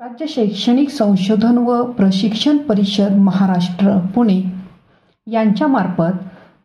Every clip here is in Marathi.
राज्य शैक्षणिक संशोधन व प्रशिक्षण परिषद महाराष्ट्र पुणे यांच्यामार्फत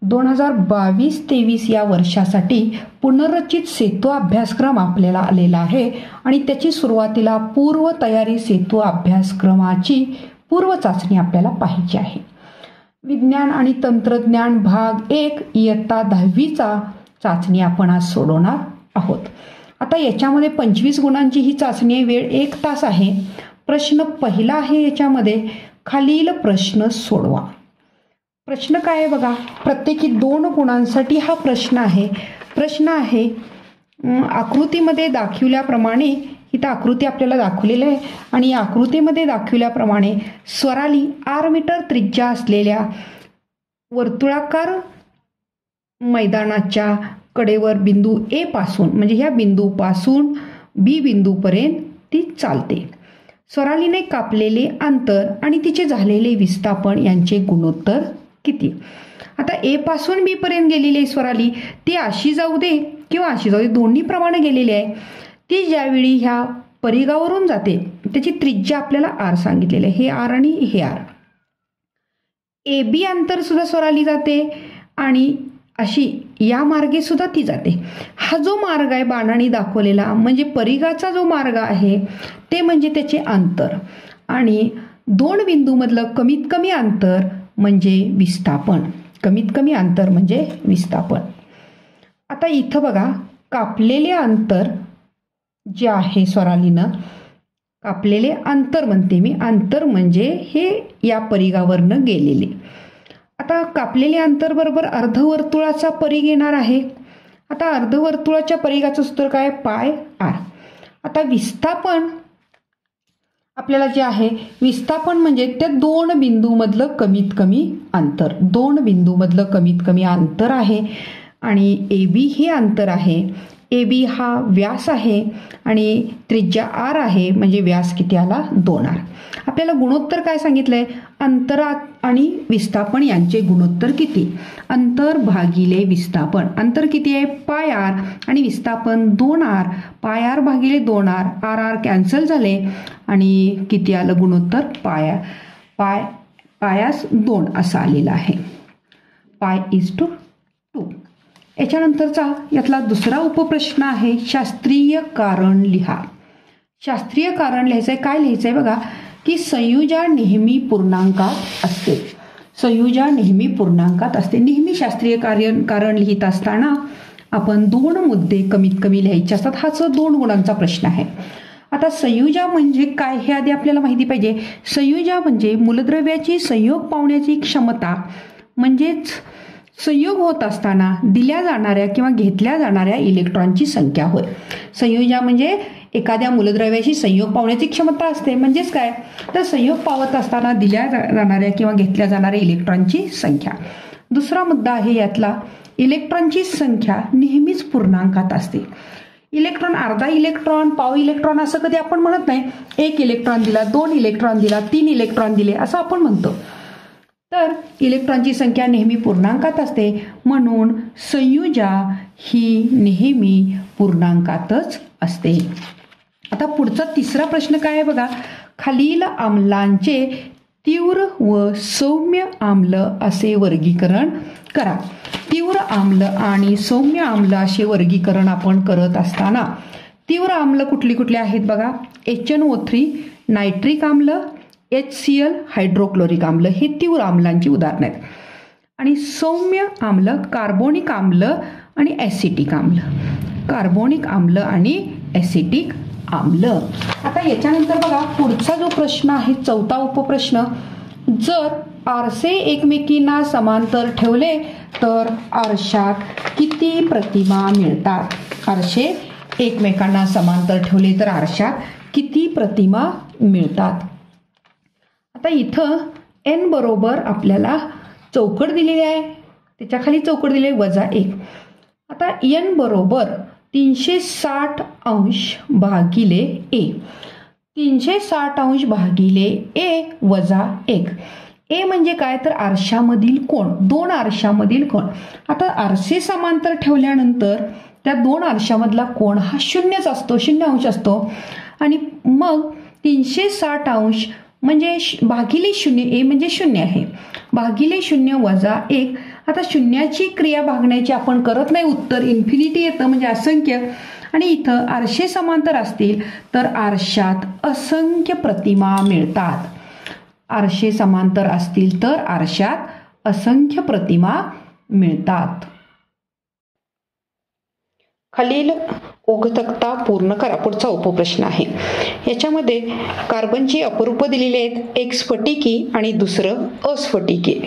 2022-23 या वर्षासाठी पुनर्रचित सेतू अभ्यासक्रम आपल्याला आलेला आहे आणि त्याची सुरुवातीला पूर्व तयारी सेतू अभ्यासक्रमाची पूर्व चाचणी आपल्याला पाहायची आहे. विज्ञान आणि तंत्रज्ञान भाग 1 इयत्ता 10वीचा चाचणी आपण आज सोडवणार आहोत. आता याच्यामध्ये 25 गुणांची ही चाचणी आहे. वेळ 1 तास आहे. प्रश्न पहिला आहे याच्यामध्ये खालील प्रश्न सोडवा. प्रश्न काय आहे बघा, प्रत्येकी 2 गुणांसाठी हा प्रश्न आहे. प्रश्न आहे आकृतीमध्ये दाखविल्याप्रमाणे, इथं आकृती आपल्याला दाखवलेली आहे आणि या आकृतीमध्ये दाखविल्याप्रमाणे स्वराली R मीटर त्रिज्या असलेल्या वर्तुळाकार मैदानाच्या कडेवर बिंदू A पासून म्हणजे ह्या बिंदूपासून B बिंदूपर्यंत ती चालते. स्वरालीने कापलेले अंतर आणि तिचे झालेले विस्थापन यांचे गुणोत्तर किती? आता A पासून B पर्यंत गेलेली स्वराली ती अशी जाऊ दे किंवा अशी जाऊ दे, दोन्ही प्रमाणे गेलेली आहे. ती ज्यावेळी ह्या परिघावरून जाते त्याची त्रिज्या आपल्याला R सांगितलेली आहे. हे R आणि हे R. AB अंतर सुद्धा स्वराली जाते आणि अशी या मार्गे सुद्धा ती जाते. हा जो मार्ग आहे बाणाने दाखवलेला म्हणजे परिघाचा जो मार्ग आहे ते म्हणजे त्याचे अंतर आणि 2 बिंदूमधलं कमीत कमी अंतर म्हणजे विस्थापन. कमीत कमी अंतर म्हणजे विस्थापन. आता इथं बघा कापलेले अंतर जे आहे स्वरालीनं कापलेले अंतर म्हणते मी, अंतर म्हणजे हे या परिघावरनं गेलेले. आता कापलेले अंतर बरोबर अर्धवर्तुळाचा परिघ येणार आहे. आता अर्धवर्तुळाच्या परिघाचं सूत्र काय? पाय R. आता विस्थापन आपल्याला जे आहे, विस्थापन म्हणजे त्या 2 बिंदूमधलं कमीत कमी अंतर. 2 बिंदूमधलं कमीत कमी अंतर आहे आणि AB हे अंतर आहे. AB हा व्यास आहे आणि त्रिज्या R आहे म्हणजे व्यास किती आला? 2R. आपल्याला गुणोत्तर काय सांगितलंय? अंतरात आणि विस्थापन यांचे गुणोत्तर किती? अंतर भागिले विस्थापन. अंतर किती आहे? पाय R आणि विस्थापन 2R. पाय R भागिले 2R. R कॅन्सल झाले आणि किती आलं गुणोत्तर? पायास 2 असं आलेलं आहे. पाय इज टू 2. याच्यानंतरचा यातला दुसरा उपप्रश्न आहे शास्त्रीय कारण लिहा. शास्त्रीय कारण लिहायचं आहे. काय लिहायचं आहे बघा की संयुजा नेहमी पूर्णांकात असते. संयुजा नेहमी पूर्णांकात असते. नेहमी शास्त्रीय कारण लिहित असताना आपण 2 मुद्दे कमीत कमी लिहायचे असतात. हाच 2 गुणांचा प्रश्न आहे. आता संयुजा म्हणजे काय हे आधी आपल्याला माहिती पाहिजे. संयुजा म्हणजे मूलद्रव्याची संयोग पावण्याची क्षमता म्हणजेच संयोग होत असताना दिल्या जाणाऱ्या किंवा घेतल्या जाणाऱ्या इलेक्ट्रॉनची संख्या होय. संयुजा म्हणजे एखाद्या मूलद्रव्याशी संयोग पावण्याची क्षमता असते. म्हणजेच काय तर संयोग पावत असताना दिल्या जाणाऱ्या किंवा घेतल्या जाणाऱ्या इलेक्ट्रॉनची संख्या. दुसरा मुद्दा आहे यातला इलेक्ट्रॉनची संख्या नेहमीच पूर्णांकात असते. इलेक्ट्रॉन अर्धा इलेक्ट्रॉन पाव इलेक्ट्रॉन असं कधी आपण म्हणत नाही. 1 इलेक्ट्रॉन दिला, 2 इलेक्ट्रॉन दिला, 3 इलेक्ट्रॉन दिले असं आपण म्हणतो. तर इलेक्ट्रॉनची संख्या नेहमी पूर्णांकात असते म्हणून संयुजा ही नेहमी पूर्णांकातच असते. आता पुढचा तिसरा प्रश्न काय आहे बघा, खालील आम्लांचे तीव्र व सौम्य आम्ल असे वर्गीकरण करा. तीव्र आम्ल आणि सौम्य आम्ल असे वर्गीकरण आपण करत असताना तीव्र आम्ल कुठली कुठली आहेत बघा. HNO3 नायट्रिक आम्ल, HCl हायड्रोक्लोरिक आम्ल हे तीव्र आम्लांची उदाहरणं आहेत. आणि सौम्य आम्ल कार्बोनिक आम्ल आणि ॲसिटिक आम्ल. कार्बोनिक आम्ल आणि ॲसिटिक आम्ल. आता याच्यानंतर बघा पुढचा जो प्रश्न आहे चौथा उपप्रश्न, जर आरसे एकमेकींना समांतर ठेवले तर आरशात किती प्रतिमा मिळतात? आरसे एकमेकांना समांतर ठेवले तर आरशात किती प्रतिमा मिळतात? आता इथं n बरोबर आपल्याला चौकट दिलेली आहे, त्याच्या खाली चौकट दिली -1. आता n बरोबर 360 अंश भागिले a. 360 अंश भागिले a वजा 1. a म्हणजे काय तर आरशामधील कोन, 2 आरशामधील कोन. आता आरसे समांतर ठेवल्यानंतर त्या 2 आरशामधला कोन हा 0च असतो, 0 अंश असतो आणि मग 360 अंश म्हणजे भागिले 0, ए म्हणजे 0 आहे, भागिले 0 वजा 1. आता शून्याची क्रिया भागण्याची आपण करत नाही, उत्तर इन्फिनिटी येतं म्हणजे असंख्य. आणि इथं आरशे समांतर असतील तर आरशात असंख्य प्रतिमा मिळतात. आरशे समांतर असतील तर आरशात असंख्य प्रतिमा मिळतात. खालील ओघतक्ता पूर्ण करा. पुढचा उपप्रश्न आहे. याच्यामध्ये कार्बनची अपरूप दिलेली आहेत, एक स्फटिकी आणि दुसरं अस्फटिकी.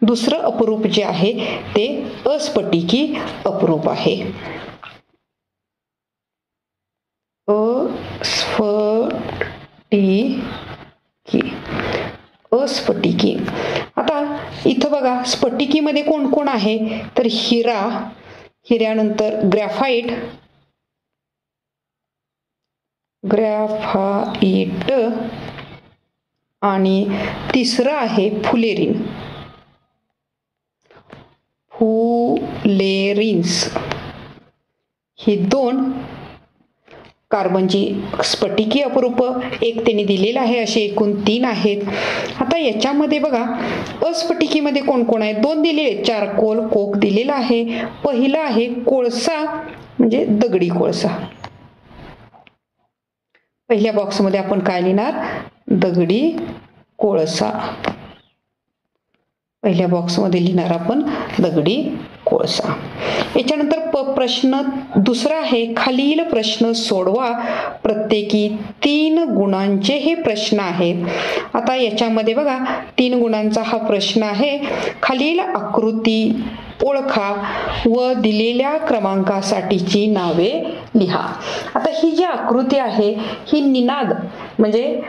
दुसरं अपरूप जे आहे ते अस्फटिकी अपरूप आहे. अस्फटिकी. आता इथं बघा स्फटिकीमध्ये कोण कोण आहे तर हिरा, हिऱ्यानंतर ग्रॅफाइट, आणि तिसरं आहे फुलेरिन, फुलेरिन्स. ही दोन कार्बनची स्फटिकी अपरूप एक त्यांनी दिलेलं आहे, असे एकूण 3 आहेत. आता याच्यामध्ये बघा अस्फटिकीमध्ये कोण कोण आहे, 2 दिलेले, चारकोल, कोक दिलेला आहे. पहिलं आहे कोळसा म्हणजे दगडी कोळसा. पहिल्या बॉक्समध्ये आपण काय लिहिणार, दगडी कोळसा. पहिल्या बॉक्समध्ये लिहिणार आपण दगडी कोळसा. याच्यानंतर प्रश्न दुसरा आहे, खालील प्रश्न सोडवा, प्रत्येकी 3 गुणांचे हे प्रश्न आहेत. आता याच्यामध्ये बघा 3 गुणांचा हा प्रश्न आहे. खालील आकृती ओळखा व दिलेल्या क्रमांकासाठीची नावे लिहा. आता ही जी आकृती आहे ही निनाद म्हणजे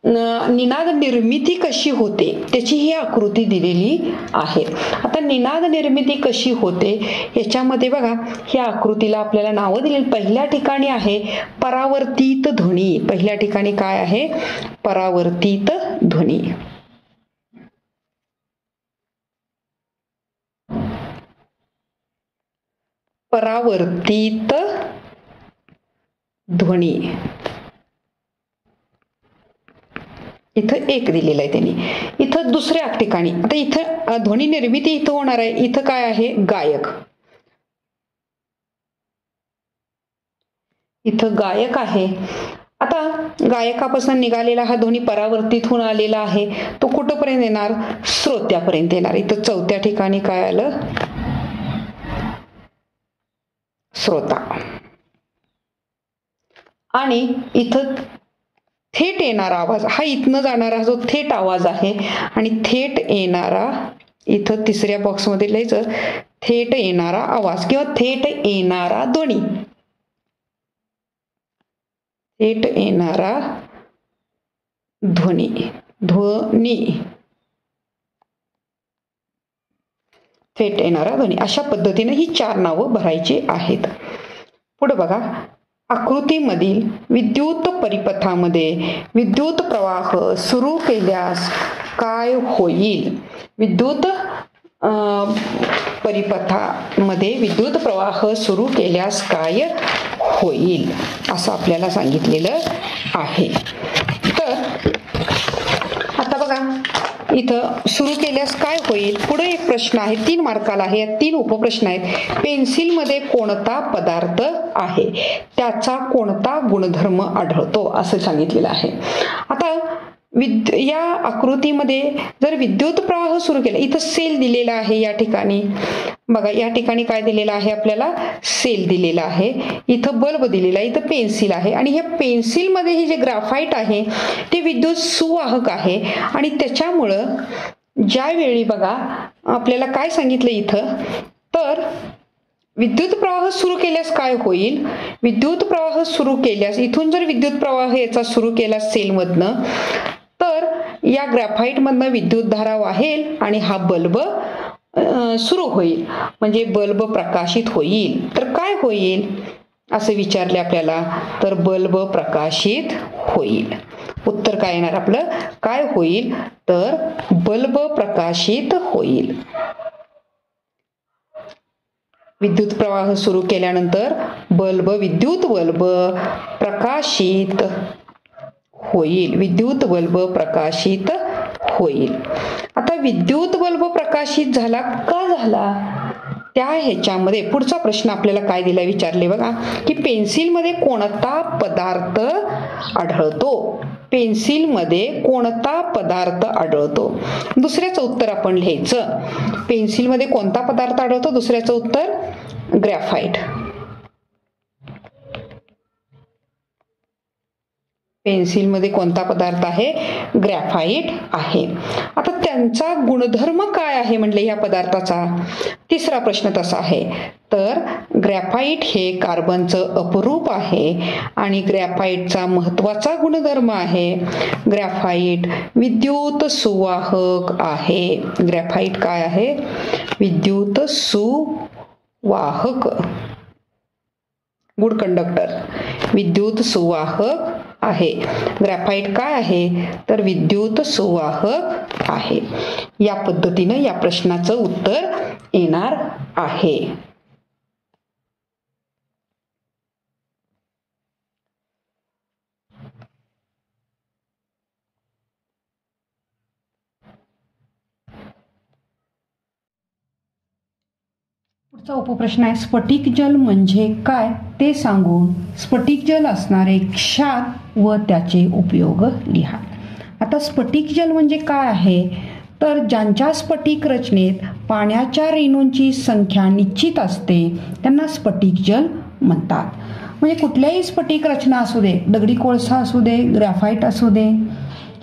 निनाद निर्मिती कशी होते त्याची ही आकृती दिलेली आहे. आता निनाद निर्मिती कशी होते याच्यामध्ये बघा ह्या आकृतीला आपल्याला नावं दिलेली. पहिल्या ठिकाणी आहे परावर्तित ध्वनी. पहिल्या ठिकाणी काय आहे, परावर्तित ध्वनी. परावर्तित ध्वनी इथं 1 दिलेलं आहे त्यांनी. इथं दुसऱ्या ठिकाणी आता इथं ध्वनी निर्मिती इथं होणार आहे. इथं काय आहे, गायक. इथं गायक आहे. आता गायकापासून निघालेला हा ध्वनी परावर्तित होऊन आलेला आहे, तो कुठपर्यंत येणार, श्रोत्यापर्यंत येणार. इथं चौथ्या ठिकाणी काय आलं, श्रोता. आणि इथं थेट येणारा आवाज हा इथनं जाणारा जो थेट आवाज आहे आणि थेट येणारा इथं तिसऱ्या बॉक्समध्ये लिहायचं, थेट येणारा आवाज किंवा थेट येणारा ध्वनी. थेट येणारा ध्वनी, ध्वनी, थेट येणारा ध्वनी. अशा पद्धतीने ही 4 नावं भरायची आहेत. पुढे बघा, आकृतीमधील विद्युत परिपथामध्ये विद्युत प्रवाह सुरू केल्यास काय होईल. विद्युत परिपथामध्ये विद्युत प्रवाह सुरू केल्यास काय होईल असं आपल्याला सांगितलेलं आहे. तर आता बघा इथं सुरू केल्यास काय होईल. पुढे एक प्रश्न आहे, 3 मार्काला आहे. 3 उपप्रश्न आहेत. पेन्सिलमध्ये कोणता पदार्थ आहे, त्याचा कोणता गुणधर्म आढळतो असं सांगितलेलं आहे. आता या आकृतीमध्ये जर विद्युत प्रवाह सुरू केला, इथं सेल दिलेला आहे. या ठिकाणी बघा, या ठिकाणी काय दिलेलं आहे आपल्याला, सेल दिलेला आहे. इथं बल्ब दिलेला आहे, इथं पेन्सिल आहे. आणि हे पेन्सिल मध्ये हे जे ग्राफाइट आहे ते विद्युत सुवाहक आहे. आणि त्याच्यामुळं ज्यावेळी बघा आपल्याला काय सांगितलं इथं, तर विद्युत प्रवाह सुरू केल्यास काय होईल. विद्युत प्रवाह सुरू केल्यास इथून जर विद्युत प्रवाह याचा सुरू केला सेलमधनं, तर या ग्राफाइट मधनं विद्युत धारा वाहेल आणि हा बल्ब सुरू होईल, म्हणजे बल्ब प्रकाशित होईल. तर काय होईल असं विचारले आपल्याला, तर बल्ब प्रकाशित होईल. उत्तर काय येणार आपलं, काय होईल, तर बल्ब प्रकाशित होईल. विद्युत प्रवाह सुरू केल्यानंतर बल्ब, विद्युत बल्ब प्रकाशित होईल, विद्युत बल्ब प्रकाशित होईल. आता विद्युत बल्ब प्रकाशित झाला का झाला, त्या ह्याच्यामध्ये पुढचा प्रश्न आपल्याला काय दिला विचारले बघा, की पेन्सिलमध्ये कोणता पदार्थ आढळतो, पेन्सिलमध्ये कोणता पदार्थ आढळतो. दुसऱ्याचं उत्तर आपण लिहायचं, पेन्सिलमध्ये कोणता पदार्थ आढळतो, दुसऱ्याचं उत्तर ग्रॅफाइट. पेन्सिलमध्ये कोणता पदार्थ आहे, ग्रॅफाइट आहे. आता त्यांचा गुणधर्म काय आहे म्हणले या पदार्थाचा, तिसरा प्रश्न तसा आहे. तर ग्रॅफाइट हे कार्बनचं अपरूप आहे आणि ग्रॅफाइटचा महत्वाचा गुणधर्म आहे, ग्रॅफाइट विद्युत सुवाहक आहे. ग्रॅफाइट काय आहे, विद्युत सुवाहक, गुड कंडक्टर, विद्युत सुवाहक आहे. ग्रॅफाइट काय आहे, तर विद्युत सुवाहक आहे. या पद्धतीने या प्रश्नाचं उत्तर येणार आहे. पुढचा उपप्रश्न आहे, स्फटिक जल म्हणजे काय ते सांगून स्फटिक जल असणारे क्षार व त्याचे उपयोग लिहा. आता स्फटिक जल म्हणजे काय आहे, तर ज्यांच्या स्फटिक रचनेत पाण्याच्या रेणूंची संख्या निश्चित असते त्यांना स्फटिक जल म्हणतात. म्हणजे कुठल्याही स्फटिक रचना असू दे, दगडी कोळसा असू दे, ग्रॅफाइट असू दे,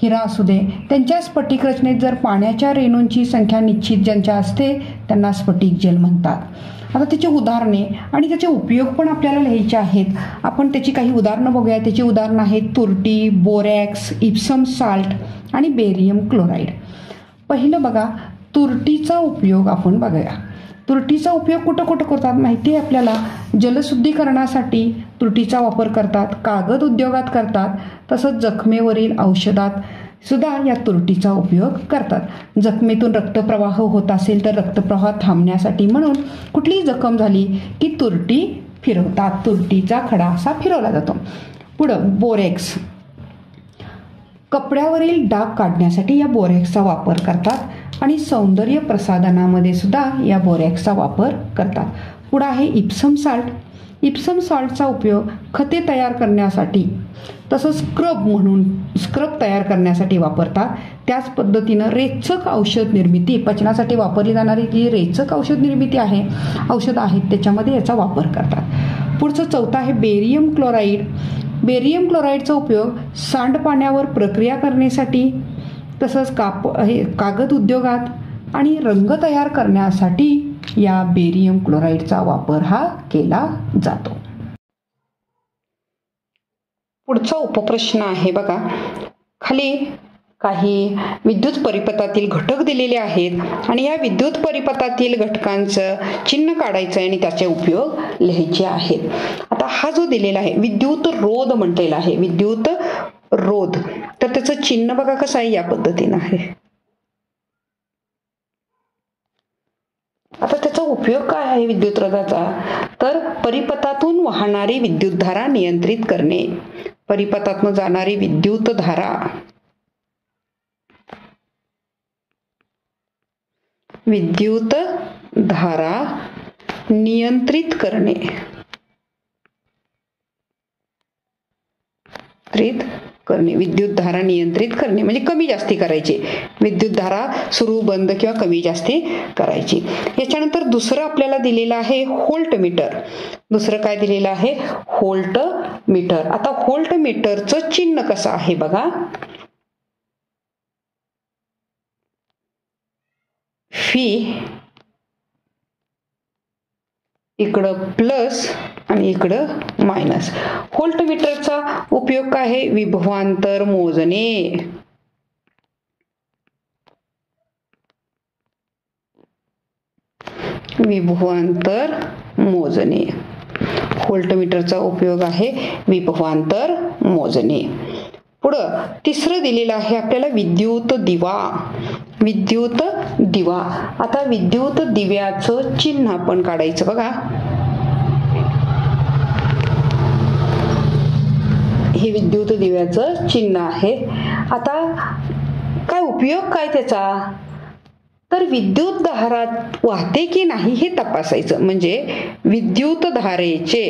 हिरा असू दे, त्यांच्या स्फटिक रचनेत जर पाण्याच्या रेणूंची संख्या निश्चित ज्यांच्या असते त्यांना स्फटिक जल म्हणतात. आता त्याची उदाहरणे आणि त्याचे उपयोग पण आपल्याला लिहायचे आहेत. आपण त्याची काही उदाहरणं बघूया. त्याची उदाहरणं आहेत तुरटी, बोरॅक्स, इप्सम साल्ट आणि बेरियम क्लोराईड. पहिलं बघा, तुरटीचा उपयोग आपण बघूया. तुरटीचा उपयोग कुठं कुठं करतात माहिती आहे आपल्याला, जलशुद्धीकरणासाठी तुरटीचा वापर करतात, कागद उद्योगात करतात, तसंच जखमेवरील औषधात सुद्धा या तुरटीचा उपयोग करतात. जखमेतून रक्तप्रवाह होत असेल तर रक्तप्रवाह थांबण्यासाठी म्हणून कुठलीही जखम झाली की तुरटी फिरवतात, तुरटीचा खडा असा फिरवला जातो. पुढं बोरॅक्स, कपड्यावरील डाग काढण्यासाठी या बोरॅक्सचा वापर करतात आणि सौंदर्य प्रसाधनामध्ये सुद्धा या बोरॅक्सचा वापर करतात. पुढं आहे इप्सम साल्ट. इप्सम सॉल्टचा उपयोग खते तयार करण्यासाठी तसंच स्क्रब तयार करण्यासाठी वापरतात. त्याच पद्धतीनं रेचक औषध निर्मिती, पचनासाठी वापरली जाणारी जी रेचक औषध निर्मिती आहे, औषधं आहेत त्याच्यामध्ये याचा वापर करतात. पुढचं चौथं आहे बेरियम क्लोराईड. बेरियम क्लोराईडचा उपयोग सांडपाण्यावर प्रक्रिया करण्यासाठी तसंच कागद उद्योगात आणि रंग तयार करण्यासाठी या बेरियम क्लोराईडचा वापर हा केला जातो. पुढचा उपप्रश्न आहे बघा, खाली काही विद्युत परिपथातील घटक दिलेले आहेत आणि या विद्युत परिपथातील घटकांचं चिन्ह काढायचं आहे आणि त्याचे उपयोग लिहायचे आहेत. आता हा जो दिलेला आहे विद्युत रोध म्हटलेला आहे, विद्युत रोध, तर त्याचं चिन्ह बघा कसं आहे, या पद्धतीनं आहे. आता त्याचा उपयोग काय आहे विद्युत रोधाचा, तर परिपथातून वाहणारी विद्युतधारा नियंत्रित करणे. परिपथातून जाणारी विद्युत धारा नियंत्रित करणे. विद्युत धारा नियंत्रित करणे म्हणजे कमी जास्ती करायची, विद्युत धारा सुरू बंद किंवा कमी जास्ती करायची. याच्यानंतर दुसरं आपल्याला दिलेलं आहे व्होल्ट मीटर. दुसरं काय दिलेलं आहे, व्होल्ट मीटर. आता व्होल्ट मीटरचं चिन्ह कसं आहे बघा, फी इकडं प्लस आणि इकडं मायनस. व्होल्ट मीटरचा उपयोग काय आहे, विभवांतर मोजणे. विभवांतर मोजणे, व्होल्ट मीटरचा उपयोग आहे विभवांतर मोजणे. पुढं तिसरं दिलेलं आहे आपल्याला विद्युत दिवा. विद्युत दिवा, आता विद्युत दिव्याचं चिन्ह आपण काढायचं बघा. हे विद्युत दिव्याचं चिन्ह आहे. आता काय उपयोग काय त्याचा, तर विद्युत धारा वाहते की नाही हे तपासायचं. म्हणजे विद्युत धारेचे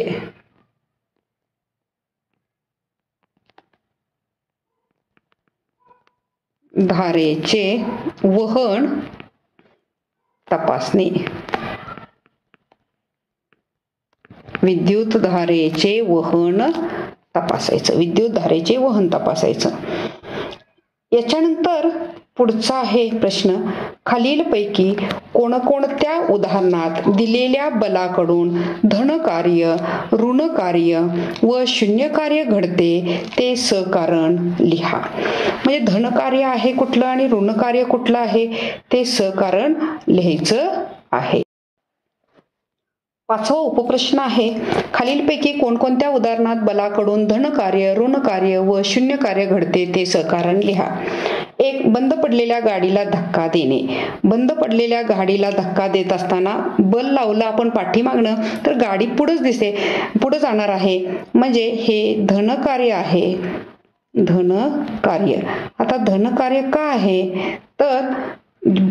वहन तपासणे. विद्युत धारेचे वहन तपासायचं. विद्युत धारेचे वहन तपासायचं. याच्यानंतर पुढचा आहे प्रश्न, खालीलपैकी कोणकोणत्या उदाहरणात दिलेल्या बलाकडून धन कार्य, ऋण कार्य व शून्य कार्य घडते ते सकारण लिहा. म्हणजे धन कार्य आहे कुठलं आणि ऋण कार्य कुठलं आहे ते सकारण लिहायचं आहे. 5वा उपप्रश्न आहे, खालीलपैकी कोणकोणत्या उदाहरणात बलाकडून धन कार्य, ऋण कार्य व शून्य कार्य घडते ते सकारण लिहा. 1. बंद पडलेल्या गाडीला धक्का देणे. बंद पडलेल्या गाडीला धक्का देत असताना बल लावलं आपण पाठीमागणं तर गाडी पुढेच दिसते, पुढे जाणार आहे, म्हणजे हे धन कार्य आहे. धन कार्य. आता धन कार्य का आहे, तर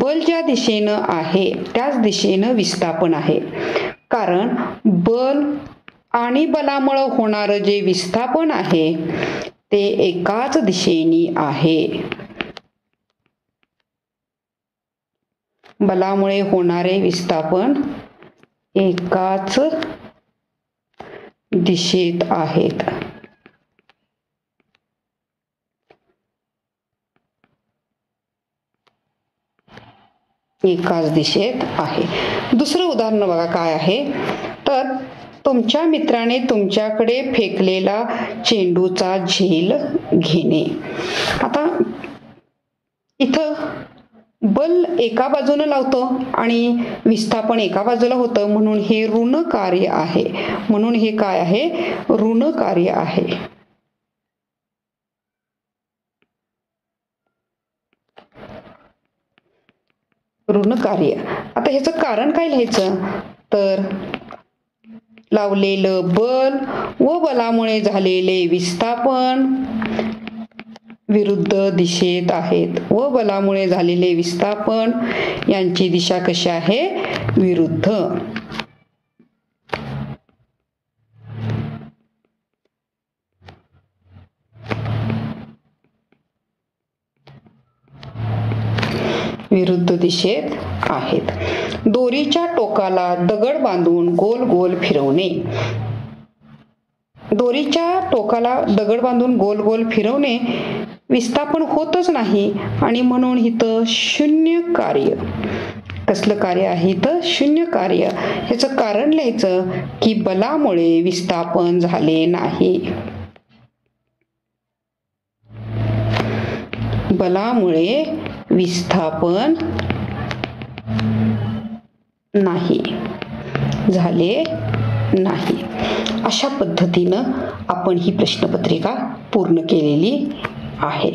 बल ज्या दिशेनं आहे त्याच दिशेनं विस्थापन आहे. कारण बल आणि बलामुळे होणारं जे विस्थापन आहे ते एकाच दिशेने आहे. बलामुळे होणारे विस्थापन एकाच दिशेत आहेत. एकाच दिशेत आहे. दुसरं उदाहरण बघा काय आहे, तर तुमच्या मित्राने तुमच्याकडे फेकलेला चेंडूचा झेल घेणे. आता इथं बल एका बाजूने लावतो आणि विस्थापन एका बाजूला होतं, म्हणून हे ऋण कार्य आहे. म्हणून हे काय आहे, ऋण कार्य आहे. ऋण कार्य. आता ह्याचं कारण काय लिहायचं, तर लावलेलं बल व बलामुळे झालेले विस्थापन विरुद्ध दिशेत आहेत. व बलामुळे झालेले विस्थापन यांची दिशा कशी आहे, विरुद्ध. विरुद्ध दिशेत आहेत. दोरीच्या टोकाला दगड बांधून गोल गोल फिरवणे. दोरीच्या टोकाला दगड बांधून गोल गोल फिरवणे विस्थापन होतच नाही आणि म्हणून इथं शून्य कार्य. कसलं कार्य आहे इथं, शून्य कार्य. ह्याचं कारण लिहायचं की बलामुळे विस्थापन झाले नाही. बलामुळे विस्थापन नाही झाले नाही. अशा पद्धतीनं आपण ही प्रश्नपत्रिका पूर्ण केलेली आहे.